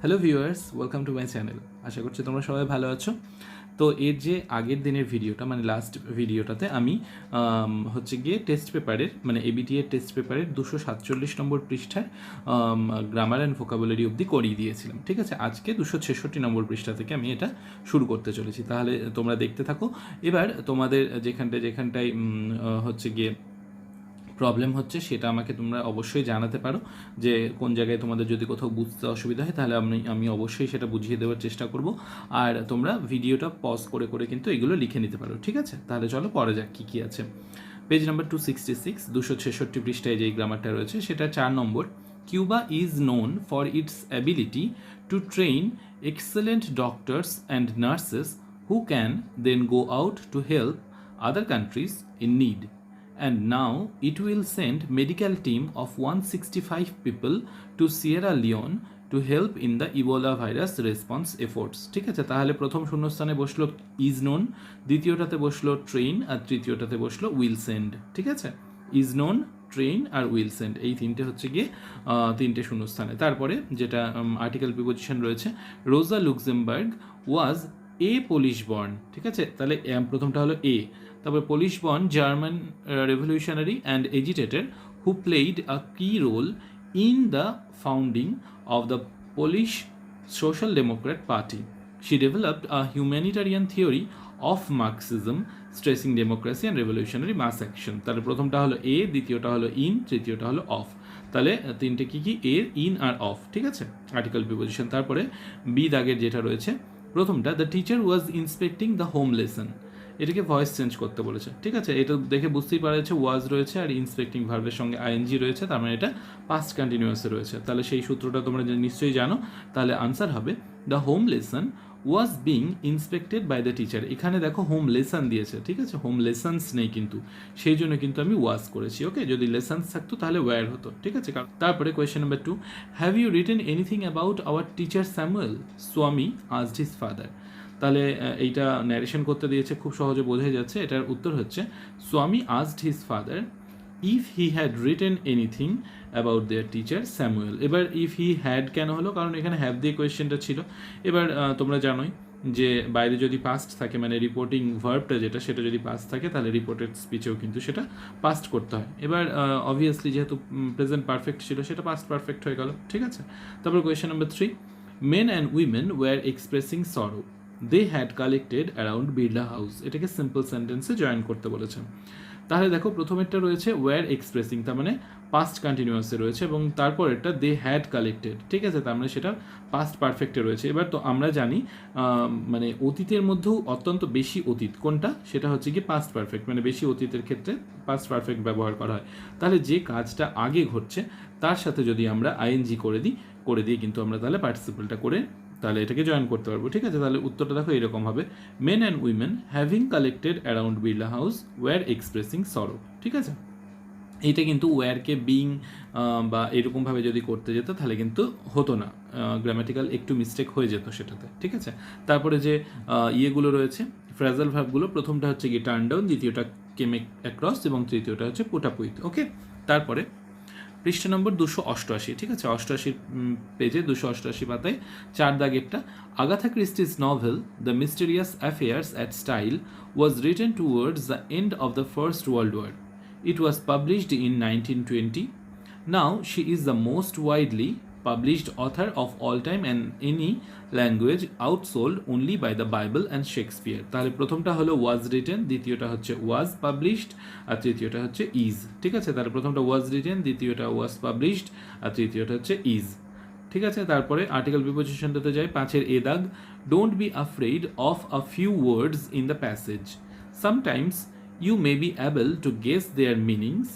Hello viewers, welcome to my channel. আশা করছি তোমরা সবাই ভালো আছো। তো এর যে আগের দিনের ভিডিওটা মানে লাস্ট ভিডিওটাতে আমি হচ্ছে গিয়ে টেস্ট পেপারের মানে এবিটি এর টেস্ট পেপারের 247 নম্বর পৃষ্ঠায় গ্রামার অ্যান্ড ভোকাবুলারি অবধি করিয়ে দিয়েছিলাম। ঠিক আছে, আজকে 266 নম্বর পৃষ্ঠা থেকে আমি এটা শুরু করতে চলেছি। তাহলে তোমরা দেখতে থাকো। এবার তোমাদের যেখানটায় হচ্ছে গিয়ে প্রবলেম হচ্ছে সেটা আমাকে তোমরা অবশ্যই জানাতে পারো, যে কোন জায়গায় তোমাদের যদি কোথাও বুঝতে অসুবিধা হয় তাহলে আমি অবশ্যই সেটা বুঝিয়ে দেওয়ার চেষ্টা করব। আর তোমরা ভিডিওটা পজ করে করে কিন্তু এগুলো লিখে নিতে পারো। ঠিক আছে, তাহলে চলো পরে যাক কী কী আছে। পেজ নাম্বার 266, 266 পৃষ্ঠায় যেই গ্রামারটা রয়েছে সেটা 4 নম্বর। Cuba is known for its ability to train excellent doctors and nurses who can then go out to help other countries in need, and now it will send medical team of 165 people to Sierra Leone to help in the Ebola virus response efforts. ঠিক আছে, তাহলে প্রথম শূন্যস্থানে বসলো is known, দ্বিতীয়টাতে বসলো train, আর তৃতীয়টাতে বসলো will send. ঠিক আছে, ইজ নোন, ট্রেন আর উইল সেন্ড, এই তিনটে হচ্ছে গিয়ে তিনটে শূন্যস্থানে। তারপরে যেটা আর্টিকেল প্রিপোজিশন রয়েছে, Rosa Luxemburg was a Polish born. ঠিক আছে, তাহলে প্রথমটা হলো এ। তারপরে Polish born German revolutionary and agitator who played a key role in the founding of the Polish Social Democrat Party. She developed a humanitarian theory of Marxism stressing democracy and revolutionary mass action. তাহলে প্রথমটা হলো এ, দ্বিতীয়টা হলো in, তৃতীয়টা হলো of. তাহলে তিনটে কী কী, এর, in R of. ঠিক আছে, আর্টিকেল প্রিপোজিশন। তারপরে বি দাগের যেটা রয়েছে প্রথমটা, the teacher was inspecting the home lesson, এটাকে ভয়েস চেঞ্জ করতে বলেছে। ঠিক আছে, এটা দেখে বুঝতেই পারা যাচ্ছে ওয়াজ রয়েছে আর ইন্সপেক্টিং ভার্বের সঙ্গে আইএনজি রয়েছে, তার মানে এটা পাস্ট কন্টিনিউয়াসে রয়েছে। তাহলে সেই সূত্রটা তোমরা নিশ্চয়ই জানো। তাহলে আনসার হবে the home lesson was being inspected by the teacher. এখানে দেখো হোম লেসন দিয়েছে, ঠিক আছে, হোম লেসন্স নেই কিন্তু, সেই জন্য কিন্তু আমি ওয়াজ করেছি। ওকে, যদি লেসন্স থাকতো তাহলে ওয়্যার হতো। ঠিক আছে, তারপরে question number 2, have you written anything about our teacher Samuel, Swami asked his father. তাহলে এইটা ন্যারেশন করতে দিয়েছে, খুব সহজে বোঝাই যাচ্ছে। এটার উত্তর হচ্ছে Swami asked his father if he had written anything about their teacher Samuel. এবার ইফ হি হ্যাড কেন হলো, কারণ এখানে হ্যাভ দিয়ে কোয়েশ্চেনটা ছিল। এবার তোমরা জানোই যে বাইরে যদি পাস্ট থাকে মানে রিপোর্টিং ভার্বটা যেটা, সেটা যদি পাস্ট থাকে তাহলে রিপোর্টেড স্পিচেও কিন্তু সেটা পাস্ট করতে হয়। এবার অবভিয়াসলি যেহেতু প্রেজেন্ট পারফেক্ট ছিল সেটা পাস্ট পারফেক্ট হয়ে গেল। ঠিক আছে, তারপর question number 3, men and women were expressing sorrow they had collected around Birla House. এটাকে সিম্পল সেন্টেন্সে জয়েন করতে বলেছেন। তাহলে দেখো প্রথমেরটা রয়েছে ওয়্যার এক্সপ্রেসিং, তার মানে পাস্ট কন্টিনিউয়াসে রয়েছে, এবং তারপর একটা দে হ্যাড কালেক্টেড। ঠিক আছে, তার মানে সেটা পাস্ট পারফেক্টে রয়েছে। এবার তো আমরা জানি মানে অতীতের মধ্যেও অত্যন্ত বেশি অতীত কোনটা, সেটা হচ্ছে কি পাস্ট পারফেক্ট, মানে বেশি অতীতের ক্ষেত্রে পাস্ট পারফেক্ট ব্যবহার করা হয়। তাহলে যে কাজটা আগে ঘটছে তার সাথে যদি আমরা আইএনজি করে দিয়ে কিন্তু আমরা তাহলে পার্টিসিপেলটা করে তাহলে এটাকে জয়েন করতে পারবো। ঠিক আছে, তাহলে উত্তরটা দেখো এরকম হবে, men and women having collected around Birla house were expressing sorrow. ঠিক আছে, এইটা কিন্তু ওয়্যারকে বিং বা এরকমভাবে যদি করতে যেত তাহলে কিন্তু হতো না, গ্রামাটিক্যাল একটু মিস্টেক হয়ে যেত সেটাতে। ঠিক আছে, তারপরে যে ইয়েগুলো রয়েছে ফ্রেজাল ভার্বগুলো, প্রথমটা হচ্ছে কি টার্ন ডাউন, দ্বিতীয়টা কেম অ্যাক্রস এবং তৃতীয়টা হচ্ছে পুট আপ উইথ। ওকে, তারপরে পৃষ্ঠা নম্বর 288। ঠিক আছে, 88 পেজে 288 পাতায় 4 দাগেরটা, Agatha Christie's novel The Mysterious Affairs at Style was written towards the end of the First World War. It was published in 1920. Now she is the most widely published author of all time and any language, outsold only by the Bible and Shakespeare. তাহলে প্রথমটা হলো was written, দ্বিতীয়টা হচ্ছে was published, আর তৃতীয়টা হচ্ছে is। ঠিক আছে, তাহলে প্রথমটা was written, দ্বিতীয়টা was published, আর তৃতীয়টা হচ্ছে is। ঠিক আছে, তারপরে আর্টিকেল প্রিপোজিশনটাতে যায় 5-এর এ দাগ, don't be afraid of a few words in the passage, sometimes you may be able to guess their meanings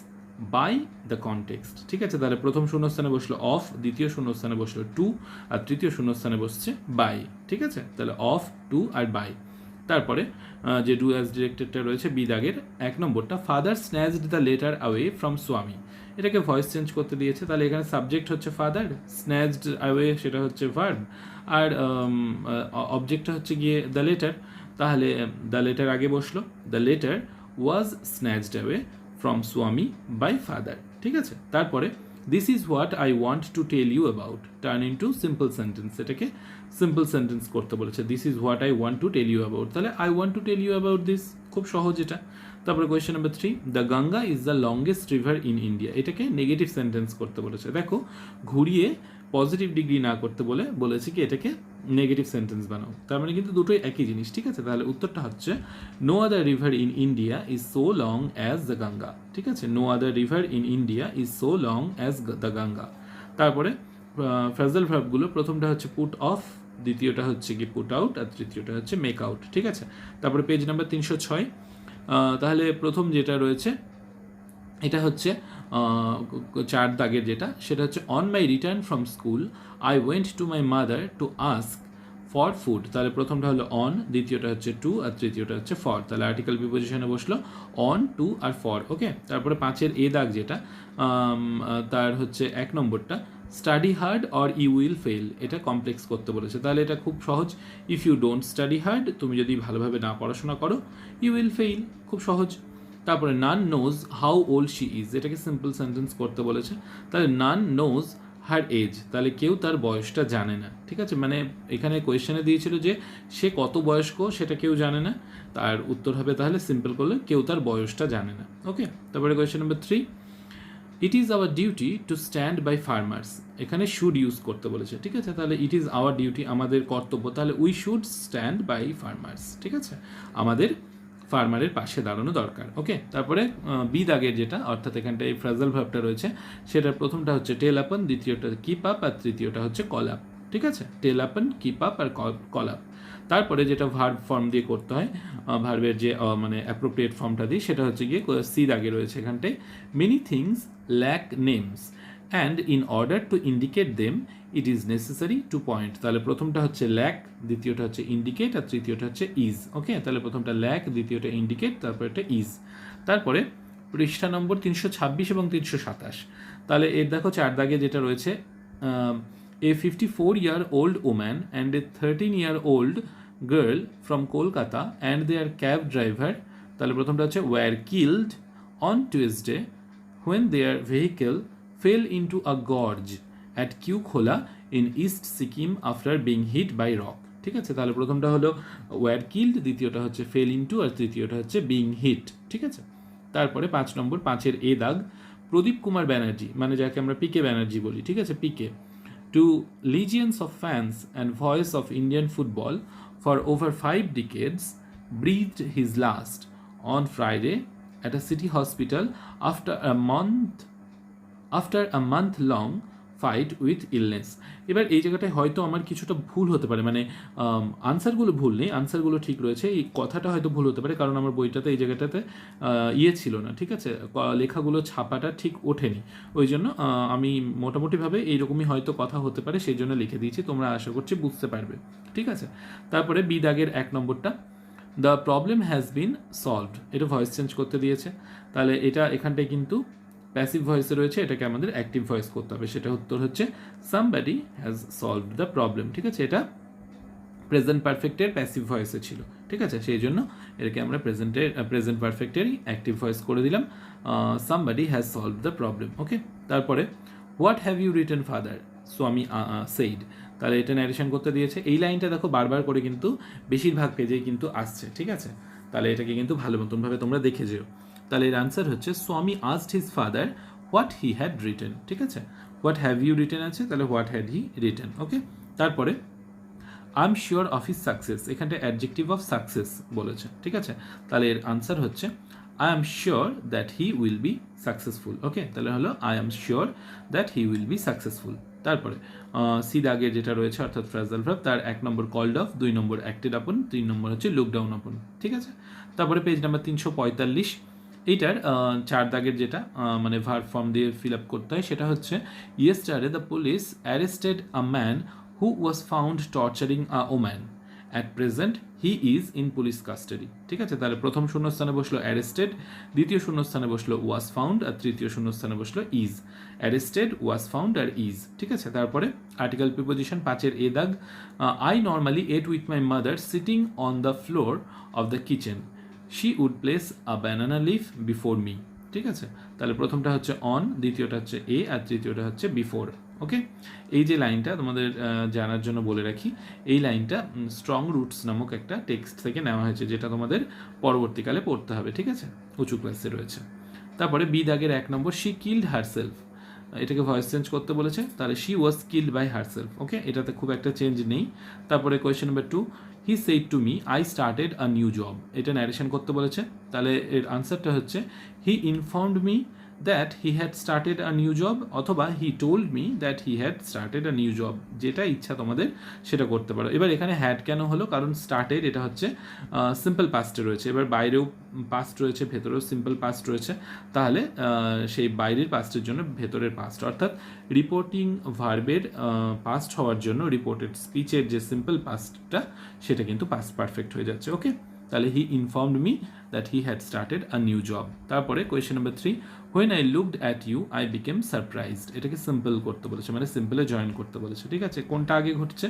by the context। ঠিক আছে, তাহলে প্রথম শূন্যস্থানে বসলো অফ, দ্বিতীয় শূন্যস্থানে বসলো টু, আর তৃতীয় শূন্যস্থানে বসছে বাই। ঠিক আছে, তাহলে অফ, টু আর বাই। তারপরে যে ডু অ্যাজ ডিরেক্টেডটা রয়েছে বি দাগের 1 নম্বরটা, father snatched the letter away from স্বামী। এটাকে ভয়েস চেঞ্জ করতে দিয়েছে, তাহলে এখানে সাবজেক্ট হচ্ছে ফাদার, স্ন্যাচড অ্যাওয়ে সেটা হচ্ছে ভার্ব, আর অবজেক্টটা হচ্ছে গিয়ে দ্য লেটার। তাহলে দ্য লেটার আগে বসলো, the letter was snatched away from Swami by father। ঠিক আছে, তারপরে this is what I want to tell you about turn into simple sentence, এটাকে সিম্পল সেন্টেন্স করতে বলেছে। This is what I want to tell you about, তাহলে I want to tell you about this, খুব সহজ এটা। তারপরে question number 3, the Ganga is the longest river in India, এটাকে negative sentence করতে বলেছে। দেখো ঘুরিয়ে পজিটিভ ডিগ্রি না করতে বলেছে কি এটাকে নেগেটিভ সেন্টেন্স বানাও, তার মানে কিন্তু দুটোই একই জিনিস, ঠিক আছে। তাহলে উত্তরটা হচ্ছে no other river in India is so long as the Ganga, ঠিক আছে। No other river in India is so long as the Ganga. তারপরে ফ্রেজাল ভার্বগুলো, প্রথমটা হচ্ছে পুট অফ, দ্বিতীয়টা হচ্ছে কি পুট আউট, আর তৃতীয়টা হচ্ছে মেক আউট, ঠিক আছে। তারপরে পেজ নাম্বার 306, তাহলে প্রথম যেটা রয়েছে এটা হচ্ছে 4 দাগের যেটা, সেটা হচ্ছে on my return from school I went to my mother to ask for food, তাহলে প্রথমটা হলো অন, দ্বিতীয়টা হচ্ছে টু, আর তৃতীয়টা হচ্ছে ফর, তাহলে আর্টিকেল প্রিপোজিশনে বসলো অন, টু আর ফর, ওকে। তারপরে 5-এর এ দাগ যেটা, তার হচ্ছে 1 নম্বরটা study hard or you will fail, এটা কমপ্লেক্স করতে বলেছে, তাহলে এটা খুব সহজ। If you don't study hard, তুমি যদি ভালোভাবে না পড়াশোনা করো, ইউ উইল ফেইল, খুব সহজ। তারপরে none knows how old she is, এটাকে সিম্পল সেন্টেন্স করতে বলেছে, তাহলে নান নোজ হার এজ, তাহলে কেউ তার বয়সটা জানে না, ঠিক আছে। মানে এখানে কোয়েশ্চেনে দিয়েছিল যে সে কত বয়স্ক সেটা কেউ জানে না, তার উত্তর হবে তাহলে সিম্পল করলে কেউ তার বয়সটা জানে না, ওকে। তারপরে question number 3, it is our duty to stand by farmers, এখানে শুড ইউজ করতে বলেছে, ঠিক আছে। তাহলে ইট ইজ আওয়ার ডিউটি, আমাদের কর্তব্য, তাহলে we should stand by farmers, ঠিক আছে, আমাদের ফার্মারের পাশে দাঁড়ানো দরকার, ওকে। তারপরে বি দাগের যেটা, অর্থাৎ এখানটা এই ফ্রেজাল ভার্বটা রয়েছে, সেটার প্রথমটা হচ্ছে টেল আপন, দ্বিতীয়টা কিপ আপ, আর তৃতীয়টা হচ্ছে কল আপ, ঠিক আছে। টেল আপন, কিপ আপ আর কল আপ। তারপরে যেটা ভার্ব ফর্ম দিয়ে করতে হয়, ভার্বের যে মানে অ্যাপ্রোপ্রিয়েট ফর্মটা দিই, সেটা হচ্ছে গিয়ে সি দাগে রয়েছে এখানটায়, many things lack names and in order to indicate them it is necessary to point, তাহলে প্রথমটা হচ্ছে ল্যাক, দ্বিতীয়টা হচ্ছে ইন্ডিকেট, আর তৃতীয়টা হচ্ছে ইজ, ওকে। তাহলে প্রথমটা ল্যাক, দ্বিতীয়টা ইন্ডিকেট, তারপরে একটা ইজ। তারপরে পৃষ্ঠা নম্বর 326 এবং 327, তাহলে এর দেখো 4 দাগে যেটা রয়েছে, এ 54-year-old woman and a 13-year-old girl from Kolkata and their cab driver, তাহলে প্রথমটা হচ্ছে were killed on Tuesday when their vehicle fell into a gorge at Kyukhola in East Sikkim after being hit by rock, ঠিক আছে। তাহলে প্রথমটা হলো were killed, দ্বিতীয়টা হচ্ছে fell into, আর তৃতীয়টা হচ্ছে being hit, ঠিক আছে। তারপরে 5 নম্বর 5-এর এ দাগ, প্রদীপ কুমার ব্যানার্জি, মানে যাকে আমরা পিকে ব্যানার্জি বলি, ঠিক আছে, পিকে, to legions of fans and voice of Indian football for over 5 decades, breathed his last on Friday at a city hospital after a month-long fight with illness. এবার এই জায়গাটায় হয়তো আমার কিছুটা ভুল হতে পারে, মানে আনসারগুলো ভুল নেই, আনসারগুলো ঠিক রয়েছে, এই কথাটা হয়তো ভুল হতে পারে, কারণ আমার বইটাতে এই জায়গাটাতে ছিল না, ঠিক আছে, লেখাগুলো ছাপাটা ঠিক ওঠেনি, ওই জন্য আমি মোটামুটিভাবে এইরকমই হয়তো কথা হতে পারে, সেই জন্য লিখে দিয়েছি, তোমরা আশা করছি বুঝতে পারবে, ঠিক আছে। তারপরে বি দাগের 1 নম্বরটা, the problem has been solved, এটা ভয়েস চেঞ্জ করতে দিয়েছে, তাহলে এটা এখানটায় কিন্তু প্যাসিভ ভয়েসে রয়েছে, এটাকে আমাদের অ্যাক্টিভ ভয়েস করতে হবে, সেটা উত্তর হচ্ছে somebody has solved the problem, ঠিক আছে। এটা প্রেজেন্ট পারফেক্টের প্যাসিভ ভয়েসে ছিল, ঠিক আছে, সেই জন্য এটাকে আমরা প্রেজেন্ট পারফেক্টেরই অ্যাক্টিভ ভয়েস করে দিলাম, somebody has solved the problem, okay. তারপরে what have you written father Swami said, তাহলে এটা ন্যারেশন করতে দিয়েছে, এই লাইনটা দেখো বারবার করে কিন্তু বেশিরভাগ পেজেই কিন্তু আসছে, ঠিক আছে, তাহলে এটাকে কিন্তু ভালো মতনভাবে তোমরা দেখে যেও। তাহলে এর আনসার হচ্ছে Swami asked his father what he had written, ঠিক আছে, হোয়াট হ্যাভ ইউ রিটেন আছে, তাহলে what had he written, okay. তারপরে I am sure of his success, এখানটা অ্যাডজেক্টিভ অফ সাকসেস বলেছে, ঠিক আছে, তাহলে এর আনসার হচ্ছে I am sure that he will be successful, okay. তাহলে হলো I am sure that he will be successful. তারপরে সি দাগে যেটা রয়েছে, অর্থাৎ ফ্রেজাল ভার্ব, তার 1 নম্বর কল্ড অফ, 2 নম্বর অ্যাক্টেড আপন, 3 নম্বর হচ্ছে লুক ডাউন আপন, ঠিক আছে। তারপরে পেজ নাম্বার 345, এইটার 4 দাগের যেটা মানে ভার্ব ফর্ম দিয়ে ফিল আপ করতে হয়, সেটা হচ্ছে yesterday the police arrested a man who was found torturing a woman, at present he is in police custody, ঠিক আছে। তাহলে প্রথম শূন্যস্থানে বসলো অ্যারেস্টেড, দ্বিতীয় শূন্যস্থানে বসলো ওয়াজ ফাউন্ড, আর তৃতীয় শূন্যস্থানে বসলো ইজ, অ্যারেস্টেড, ওয়াজ ফাউন্ড আর ইজ, ঠিক আছে। তারপরে আর্টিকেল প্রিপোজিশন 5-এর এ দাগ, I normally ate with my mother sitting on the floor of the kitchen, she would place a banana leaf before me, ঠিক আছে, তাহলে প্রথমটা হচ্ছে অন, দ্বিতীয়টা হচ্ছে এ, আর তৃতীয়টা হচ্ছে বিফোর। ওকে, এই যে লাইনটা তোমাদের জানার জন্য বলে রাখি, এই লাইনটা স্ট্রং রুটস নামক একটা টেক্সট থেকে নেওয়া হয়েছে, যেটা তোমাদের পরবর্তীকালে পড়তে হবে, ঠিক আছে, উঁচু ক্লাসে রয়েছে। তারপরে বি দাগের 1 নম্বর, শি কিল্ড হারসেলফ, এটাকে ভয়েস চেঞ্জ করতে বলেছে, তাহলে she was killed by herself. Okay, এটাতে খুব একটা চেঞ্জ নেই। তারপরে question number 2, he said to me I started a new job, এটা ন্যারেশন করতে বলেছে, তাহলে এর আনসারটা হচ্ছে he informed me that he had started a new job, অথবা he told me that he had started a new job, যেটা ইচ্ছা তোমাদের সেটা করতে পারো। এবার এখানে হ্যাড কেন হলো, কারণ স্টার্টেড এটা হচ্ছে সিম্পল পাস্টে রয়েছে, এবার বাইরেও পাস্ট রয়েছে, ভেতরেও সিম্পল পাস্ট রয়েছে, তাহলে সেই বাইরের পাস্টের জন্য ভেতরের পাস্ট, অর্থাৎ রিপোর্টিং ভার্বের পাস্ট হওয়ার জন্য রিপোর্টেড স্পিচের যে সিম্পল পাস্টটা সেটা কিন্তু পাস্ট পারফেক্ট হয়ে যাচ্ছে। ওকে, তাহলে he informed me that he had started a new job. তারপরে question number 3, when I looked at you I became surprised, এটাকে সিম্পল করতে বলেছে, মানে সিম্পলে জয়েন করতে বলেছে, ঠিক আছে। কোনটা আগে ঘটছে,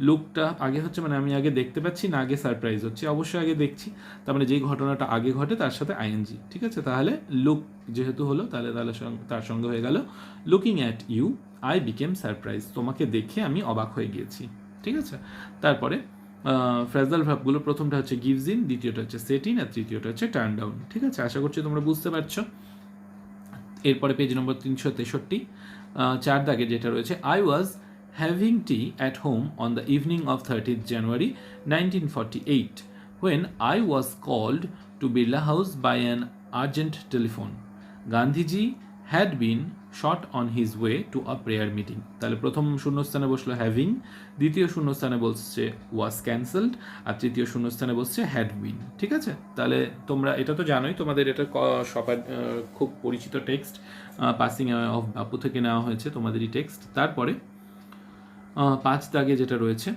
লুকটা আগে হচ্ছে, মানে আমি আগে দেখতে পাচ্ছি না আগে সারপ্রাইজ হচ্ছে, অবশ্যই আগে দেখছি, তার মানে যেই ঘটনাটা আগে ঘটে তার সাথে আইএনজি, ঠিক আছে। তাহলে লুক যেহেতু হলো, তাহলে তার সঙ্গে হয়ে গেল looking at you I became surprise, তোমাকে দেখে আমি অবাক হয়ে গিয়েছি, ঠিক আছে। তারপরে ফ্রেজাল ভার্বগুলো, প্রথমটা হচ্ছে গিভস ইন, দ্বিতীয়টা হচ্ছে সেট ইন, আর তৃতীয়টা হচ্ছে টার্ন ডাউন, ঠিক আছে। আশা করছি তোমরা বুঝতে পারছো। এরপরে পেজ নম্বর 363, 4 দাগে যেটা রয়েছে, I was having tea at home on the evening of 30th January 1948 when I was called to Birla House by an urgent telephone. Gandhiji had been shot on his way to a prayer meeting. তাহলে প্রথম শূন্যস্থানে বসলো having, দ্বিতীয় শূন্যস্থানে বসছে ওয়াজ cancelled, আর তৃতীয় শূন্যস্থানে বসছে হ্যাড বিন, ঠিক আছে। তাহলে তোমরা এটা তো জানোই, তোমাদের এটা সবার খুব পরিচিত টেক্সট, পাসিং অফ বাপু থেকে নেওয়া হয়েছে তোমাদেরই টেক্সট। তারপরে 5 দাগে যেটা রয়েছে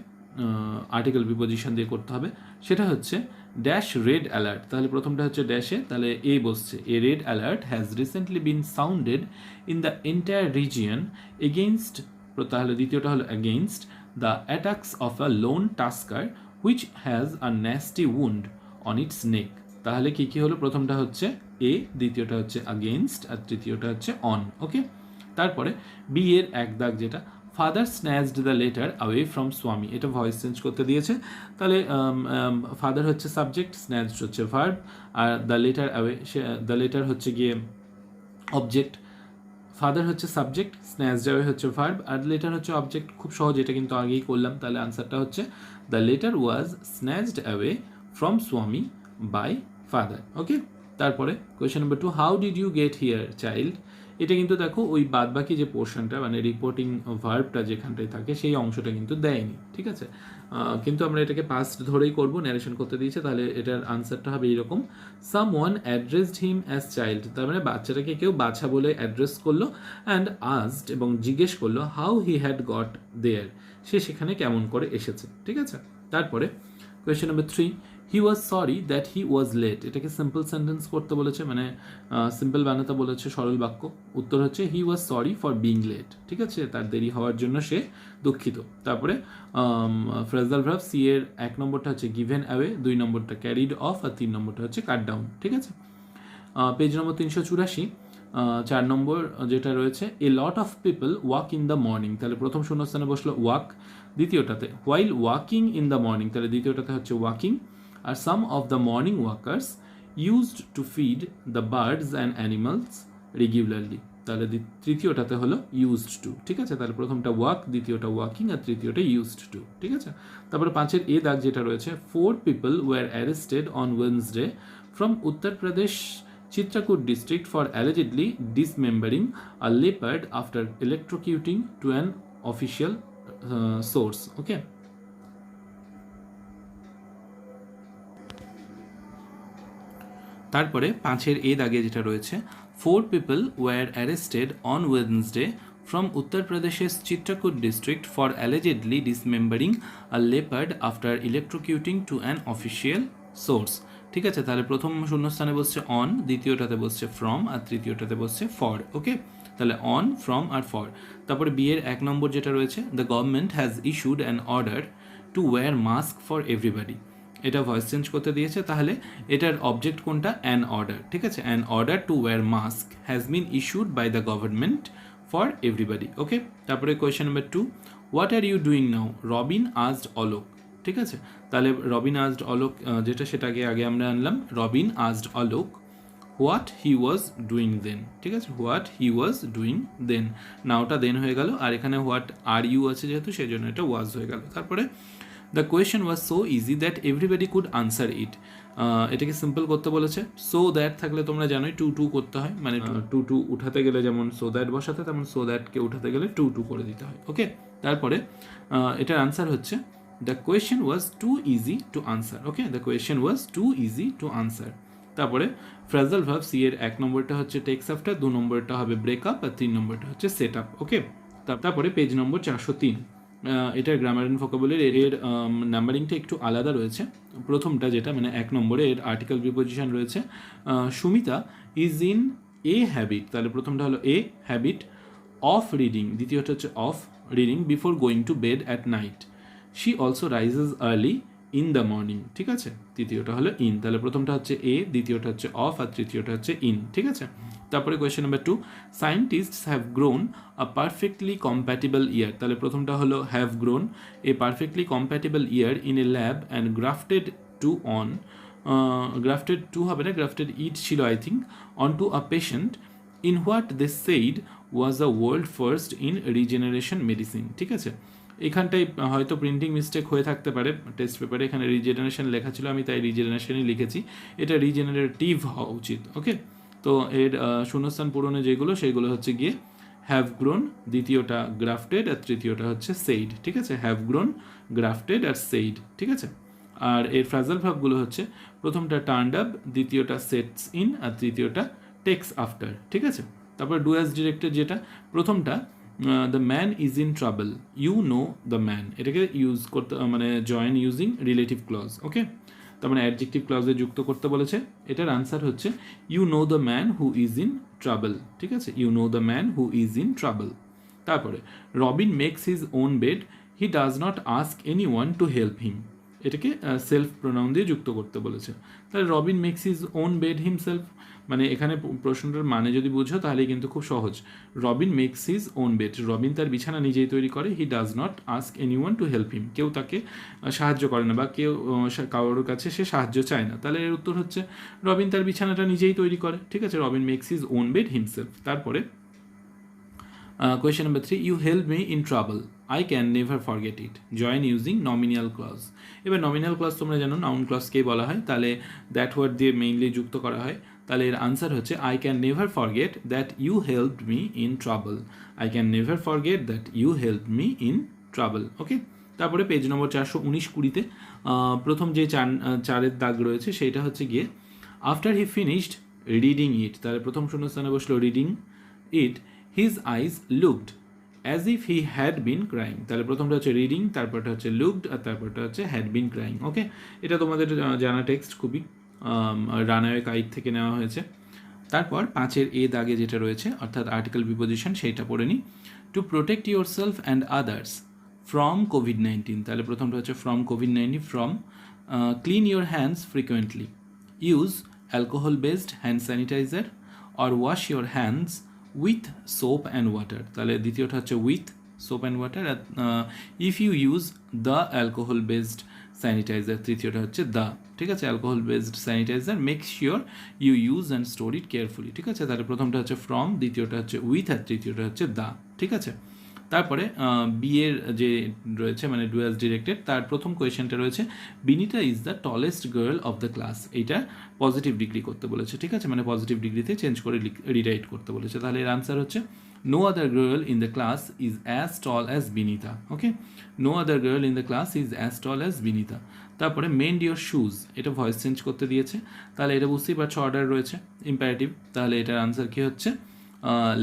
আর্টিকেল প্রিপোজিশন দিয়ে করতে হবে, সেটা হচ্ছে ড্যাশ রেড অ্যালার্ট, তাহলে প্রথমটা হচ্ছে ড্যাশে, তাহলে এ বসছে, a red alert has recently been sounded in the entire region against, তাহলে দ্বিতীয়টা হলো against the attacks of a lone tusker which has a nasty wound on its neck, তাহলে কি কি হলো, প্রথমটা হচ্ছে এ, দ্বিতীয়টা হচ্ছে আগেইনস্ট, আর তৃতীয়টা হচ্ছে অন। ওকে, তারপরে বি এর 1 দাগ যেটা, father snatched the letter away from Swami, এটা ভয়েস চেঞ্জ করতে দিয়েছে, তাহলে ফাদার হচ্ছে সাবজেক্ট, স্ন্যাচড হচ্ছে ভার্ব, আর the letter away, the letter হচ্ছে গিয়ে অবজেক্ট, ফাদার হচ্ছে সাবজেক্ট, স্ন্যাচড অ্যাওয়ে হচ্ছে ভার্ব, আর লেটার হচ্ছে অবজেক্ট। খুব সহজ, এটা কিন্তু আগেই করলাম, তাহলে আনসারটা হচ্ছে the letter was snatched away from Swami by father. Okay, তারপরে question number 2, how did you gate here child, এটা কিন্তু দেখো ওই বাদবাকি যে পোর্শনটা, মানে রিপোর্টিং ভার্বটা যেখানটায় থাকে সেই অংশটা কিন্তু দেয়নি, ঠিক আছে। কিন্তু আমরা এটাকে পাস্ট ধরেই করব, ন্যারেশন করতে দিয়েছে, তাহলে এটার আনসারটা হবে এইরকম, someone addressed him as child, তার মানে বাচ্চাটাকে কেউ বাছা বলে অ্যাড্রেস করলো, অ্যান্ড আস্কড, এবং জিজ্ঞেস করলো how he had got there, সে সেখানে কেমন করে এসেছে, ঠিক আছে। তারপরে question number 3, he was sorry that he was late, এটাকে সিম্পল সেন্টেন্স করতে বলেছে, মানে সিম্পল বানাতে বলেছে, সরল বাক্য। উত্তর হচ্ছে he was sorry for being late, ঠিক আছে, তার দেরি হওয়ার জন্য সে দুঃখিত। তারপরে ফ্রেজাল ভার্ব, সি এর 1 নম্বরটা হচ্ছে গিভেন অ্যাওয়ে, 2 নম্বরটা ক্যারিড অফ, আর 3 নম্বরটা হচ্ছে কাট ডাউন, ঠিক আছে। পেজ নম্বর 384, 4 নম্বর যেটা রয়েছে, a lot of people walk in the morning, তাহলে প্রথম শূন্যস্থানে বসলো ওয়াক, দ্বিতীয়টাতে while walking in the morning, তাহলে দ্বিতীয়টাতে হচ্ছে ওয়াকিং, আর some of the morning walkers used to feed the birds and animals regularly, তাহলে তৃতীয়টাতে হলো ইউজড টু, ঠিক আছে। তাহলে প্রথমটা ওয়াক, দ্বিতীয়টা ওয়াকিং, আর তৃতীয়টা ইউজড টু, ঠিক আছে। তারপরে 5-এর এ দাগ যেটা রয়েছে, 4 people were arrested on Wednesday from Uttar Pradesh Chitrakoot district for allegedly dismembering a leopard after electrocuting to an official source. Okay. তারপরে 5-এর এ দাগে যেটা রয়েছে, 4 people were arrested on Wednesday from Uttar Pradesh's Chitrakoot district for allegedly dismembering a leopard after electrocuting to an official source. ঠিক আছে, তাহলে প্রথম শূন্যস্থানে বসছে অন, দ্বিতীয়টাতে বসছে ফ্রম, আর তৃতীয়টাতে বসছে ফর। ওকে, তাহলে অন, ফ্রম আর ফর। তারপরে বি এর 1 নম্বর যেটা রয়েছে, the government has issued an order to wear mask for everybody, এটা ভয়েস চেঞ্জ করতে দিয়েছে, তাহলে এটার অবজেক্ট কোনটা? অ্যান অর্ডার, ঠিক আছে? An order to wear mask has been issued by the government for everybody. Okay, তারপরে question number 2, what are you doing now? Robin asked Alok, ঠিক আছে? তাহলে রবিন আজড অলোক যেটা, সেটাকে আগে আমরা আনলাম। Robin asked Alok what he was doing then, ঠিক আছে? হোয়াট হি ওয়াজ ডুইং দেন, নাওটা দেন হয়ে গেল, আর এখানে হোয়াট আর ইউ আছে যেহেতু, সেই জন্য এটা ওয়াজ হয়ে গেল। তারপরে the question was so easy that everybody could answer it. এটাকে সিম্পল করতে বলেছে। সো দ্যাট থাকলে তোমরা জানোই টু টু করতে হয়, মানে টু টু উঠাতে গেলে যেমন সো দ্যাট বসাতে, তেমন সো দ্যাটকে উঠাতে গেলে টু টু করে দিতে হয়। ওকে, তারপরে এটার আনসার হচ্ছে the question was too easy to answer. Okay, the question was too easy to answer. তারপরে ফ্রেজাল ভার্ব সি এর 1 নম্বরটা হচ্ছে টেক্স আফটার, 2 নম্বরটা হবে ব্রেকআপ, আর 3 নম্বরটা হচ্ছে সেট আপ। ওকে, তারপরে পেজ নম্বর 403, এটার গ্রামার অ্যান্ড ভোকাবুলারি এর নাম্বারিংটা একটু আলাদা রয়েছে। প্রথমটা যেটা মানে 1 নম্বরে এর আর্টিকেল প্রিপোজিশন রয়েছে Sumita is in a habit, তাহলে প্রথমটা হলো এ হ্যাবিট অফ রিডিং, দ্বিতীয়টা হচ্ছে of reading before going to bed at night. She also rises early in the morning, ঠিক আছে? তৃতীয়টা হলো ইন, তাহলে প্রথমটা হচ্ছে এ, দ্বিতীয়টা হচ্ছে অফ, আর তৃতীয়টা হচ্ছে ইন, ঠিক আছে? তারপরে question number 2, scientists have grown a perfectly compatible ear, তাহলে প্রথমটা হলো have grown a perfectly compatible ear in a lab and grafted to on, grafted to হবে না, গ্রাফটেড ইট ছিল I think, on to a patient in what they said was a world first in regeneration medicine, ঠিক আছে? এখানটায় হয়তো printing mistake হয়ে থাকতে পারে টেস্ট পেপারে, এখানে রিজেনারেশন লেখা ছিল, আমি তাই রিজেনারেশনই লিখেছি, এটা রিজেনারেটিভ হওয়া উচিত। ওকে, তো এর শূন্যস্থান পূরণে যেগুলো, সেগুলো হচ্ছে গিয়ে হ্যাভ গ্রোন, দ্বিতীয়টা গ্রাফটেড, আর তৃতীয়টা হচ্ছে সেইড, ঠিক আছে? হ্যাভ গ্রোন, গ্রাফটেড আর সেইড, ঠিক আছে? আর এর ফ্রাজাল ভার্বগুলো হচ্ছে প্রথমটা টার্নড আপ, দ্বিতীয়টা সেটস ইন, আর তৃতীয়টা টেক্স আফটার, ঠিক আছে? তারপর ডু অ্যাজ ডিরেক্টেড যেটা, প্রথমটা the man is in trouble, you know the man, এটাকে ইউজ করতে মানে join using relative clause. Okay, তার মানে অ্যাডজেক্টিভ ক্লজে যুক্ত করতে বলেছে। এটার আনসার হচ্ছে you know the man who is in trouble, ঠিক আছে? You know the man who is in trouble. তারপরে Robin makes his own bed, he does not ask any one to help him, এটাকে self pronoun দিয়ে যুক্ত করতে বলেছে। তাহলে Robin makes his own bed himself, মানে এখানে প্রশ্নটার মানে যদি বুঝো তাহলে কিন্তু খুব সহজ। Robin makes his own bed, Robin তার বিছানা নিজেই তৈরি করে। He does not ask any one to help him, কেউ তাকে সাহায্য করে না, বা কেউ কারোর কাছে সে সাহায্য চায় না। তাহলে এর উত্তর হচ্ছে রবিন তার বিছানাটা নিজেই তৈরি করে, ঠিক আছে? Robin makes his own bed himself. তারপরে question number 3, you help me in trouble, I can never forget it, join using nominal clause. এবার নমিনাল ক্লজ তোমরা জানো নাউন ক্লজকেই বলা হয়, তাহলে দ্যাট ওয়ার্ড দিয়ে মেইনলি যুক্ত করা হয়। তাহলে এর আনসার হচ্ছে I can never forget that you helped me in trouble, I can never forget that you help me in trouble. Okay, তারপরে পেজ নম্বর 419-20-তে প্রথম যে চারের দাগ রয়েছে সেইটা হচ্ছে গিয়ে আফটার হি ফিনিশড রিডিং ইট, তাহলে প্রথম শূন্যস্থানে বসলো reading it, his eyes looked as if he had been crying, তাহলে প্রথমটা হচ্ছে রিডিং, তারপরটা হচ্ছে লুকড, আর তারপরটা হচ্ছে হ্যাড বিন ক্রাইং। ওকে, এটা তোমাদের জানা টেক্সট, খুবই রানওয়ে কাইট থেকে নেওয়া হয়েছে। তারপর 5-এর এ দাগে যেটা রয়েছে অর্থাৎ আর্টিকেল প্রিপোজিশন, সেইটা পড়ে নিই। To protect your self and others from কোভিড-19, তাহলে প্রথমটা হচ্ছে ফ্রম কোভিড-19, from clean your hands frequently, use alcohol based hand sanitiser or wash your hands with soap and water, তাহলে দ্বিতীয়টা হচ্ছে with soap and water, if you use the alcohol based sanitiser, তৃতীয়টা হচ্ছে দ্য, ঠিক আছে? Alcohol based sanitiser make sure you use and store it carefully, ঠিক আছে? তাহলে প্রথমটা হচ্ছে ফ্রম, দ্বিতীয়টা হচ্ছে উইথ, আর তৃতীয়টা হচ্ছে দ্য, ঠিক আছে? তারপরে বিয়ের যে রয়েছে মানে ডু অ্যাজ ডিরেক্টেড, তার প্রথম কোয়েশ্চেনটা রয়েছে Binita is the tallest girl of the class, এইটা পজিটিভ ডিগ্রি করতে বলেছে, ঠিক আছে? মানে পজিটিভ ডিগ্রিতে চেঞ্জ করে রিরাইট করতে বলেছে। তাহলে এর আনসার হচ্ছে no other girl in the class is as tall as Binita. Okay, no other girl in the class is as tall as Binita. তারপরে মেন্ড ইউর শুজ, এটা ভয়েস চেঞ্জ করতে দিয়েছে, তাহলে এটা বুঝতেই পারছো অর্ডার রয়েছে ইম্পারেটিভ, তাহলে এটার আনসার কি হচ্ছে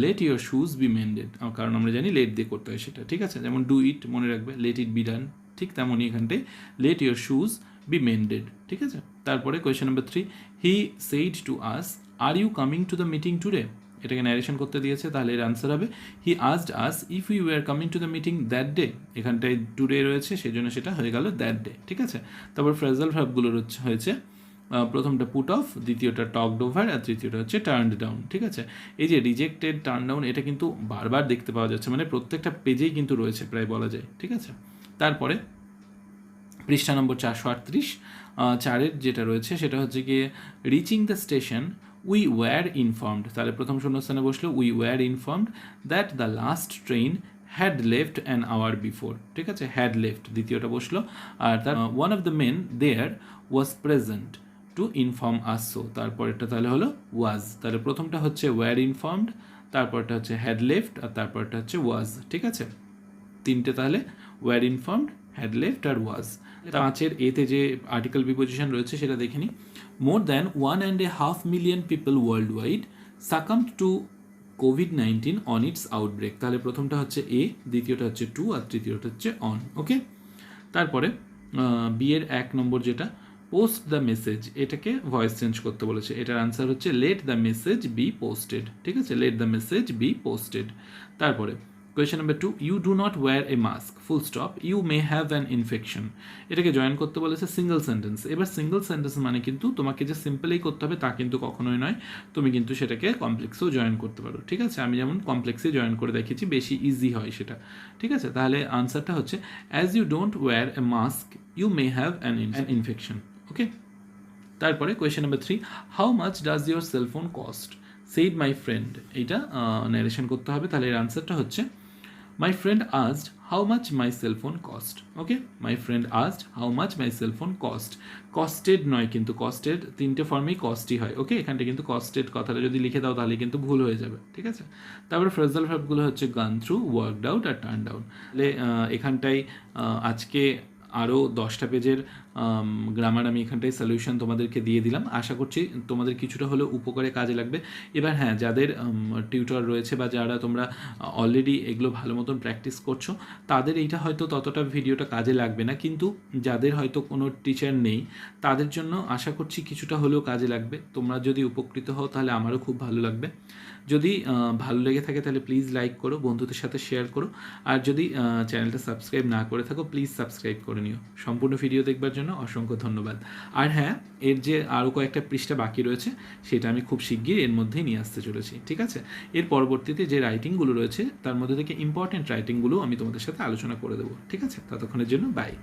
লেট ইউর শুজ বি মেন্ডেড, কারণ আমরা জানি লেট দিয়ে করতে হয় সেটা, ঠিক আছে? যেমন ডু ইট মনে রাখবে, লেট ইট বি ডান, ঠিক তেমনই এখানটায় let your shoes be mended, ঠিক আছে? তারপরে question number 3, he said to us are you coming to the meeting today, এটাকে ন্যারেশন করতে দিয়েছে, তাহলে এর আনসার হবে he asked us if we were coming to the meeting that day. এখানটায় টুডে রয়েছে, সেই জন্য সেটা হয়ে গেল দ্যাট ডে। ঠিক আছে, তারপর ফ্রেজাল ভার্বগুলো হয়েছে প্রথমটা পুট অফ, দ্বিতীয়টা টকড ওভার, আর তৃতীয়টা হচ্ছে টার্নড ডাউন। ঠিক আছে, এই যে রিজেক্টেড, টার্ন ডাউন, এটা কিন্তু বারবার দেখতে পাওয়া যাচ্ছে, মানে প্রত্যেকটা পেজেই কিন্তু রয়েছে প্রায় বলা যায়। ঠিক আছে, তারপরে পৃষ্ঠা নম্বর 438, 4-এর যেটা রয়েছে সেটা হচ্ছে গিয়ে reaching the station we were informed. তাহলে প্রথম শূন্যস্থানে বসলো we were informed that the last train had left an hour before. ঠিক আছে, হ্যাড লেফট দ্বিতীয়টা বসলো, আর তার one of the men there was present to inform us so. তারপরেরটা তাহলে হলো ওয়াজ। তাহলে প্রথমটা হচ্ছে ওয়্যার ইনফর্মড, তারপরটা হচ্ছে হ্যাড লেফট, আর তারপরটা হচ্ছে ওয়াজ। ঠিক আছে, তিনটে তাহলে ওয়্যার ইনফর্মড, হ্যাড লেফট আর ওয়াজ। 5-এর এতে যে আর্টিকেল প্রিপোজিশন রয়েছে সেটা দেখে নিই। More than 1.5 million people worldwide succumbed to COVID-19 on its outbreak. তাহলে প্রথমটা হচ্ছে এ, দ্বিতীয়টা হচ্ছে টু, আর তৃতীয়টা হচ্ছে অন। ওকে, তারপরে বিয়ের 1 নম্বর যেটা পোস্ট দ্য মেসেজ, এটাকে ভয়েস চেঞ্জ করতে বলেছে। এটার আনসার হচ্ছে let the message be posted. ঠিক আছে, let the message be posted. তারপরে question number 2, you do not wear a mask full stop you may have an infection. এটাকে join করতে বলেছে সিঙ্গেল সেন্টেন্স। এবার সিঙ্গেল সেন্টেন্স মানে কিন্তু তোমাকে যে সিম্পলেই করতে হবে তা কিন্তু কখনোই নয়, তুমি কিন্তু সেটাকে কমপ্লেক্সেও জয়েন করতে পারো। ঠিক আছে, আমি যেমন কমপ্লেক্সে জয়েন করে দেখেছি, বেশি ইজি হয় সেটা। ঠিক আছে, তাহলে আনসারটা হচ্ছে as you don't wear a mask you may have an infection. Okay, তারপরে question number 3, how much does your cellphone cost said my friend. এইটা ন্যারেশন করতে হবে। তাহলে এর আনসারটা হচ্ছে my friend asked how much my cell phone cost. Okay, my friend asked how much my cell phone cost. Costed নয় কিন্তু, costed তিনটে ফর্মেই কস্টই হয়। ওকে, এখানটা কিন্তু costed কথাটা যদি লিখে দাও তাহলে কিন্তু ভুল হয়ে যাবে। ঠিক আছে, তারপরে ফ্রেজাল ভার্বগুলো হচ্ছে gone through, worked out আর turned down। তাহলে এখানটায় আজকে আরও 10টা পেজের গ্রামার আমি এখানটায় সলিউশন তোমাদেরকে দিয়ে দিলাম। আশা করছি তোমাদের কিছুটা হলেও উপকারে কাজে লাগবে। এবার হ্যাঁ, যাদের টিউটর রয়েছে বা যারা তোমরা অলরেডি এগুলো ভালো মতন প্র্যাকটিস করছো, তাদের এইটা হয়তো ততটা ভিডিওটা কাজে লাগবে না, কিন্তু যাদের হয়তো কোনো টিচার নেই তাদের জন্য আশা করছি কিছুটা হলেও কাজে লাগবে। তোমরা যদি উপকৃত হও তাহলে আমারও খুব ভালো লাগবে। যদি ভালো লেগে থাকে তাহলে প্লিজ লাইক করো, বন্ধুদের সাথে শেয়ার করো, আর যদি চ্যানেলটা সাবস্ক্রাইব না করে থাকো প্লিজ সাবস্ক্রাইব করে নিও। সম্পূর্ণ ভিডিও দেখবার জন্য অসংখ্য ধন্যবাদ। আর হ্যাঁ, এর যে আরও কয়েকটা পৃষ্ঠা বাকি রয়েছে সেটা আমি খুব শিগগির এর মধ্যেই নিয়ে আসতে চলেছি। ঠিক আছে, এর পরবর্তীতে যে রাইটিংগুলো রয়েছে তার মধ্যে থেকে ইম্পর্টেন্ট রাইটিংগুলো আমি তোমাদের সাথে আলোচনা করে দেবো। ঠিক আছে, ততক্ষণের জন্য বাই।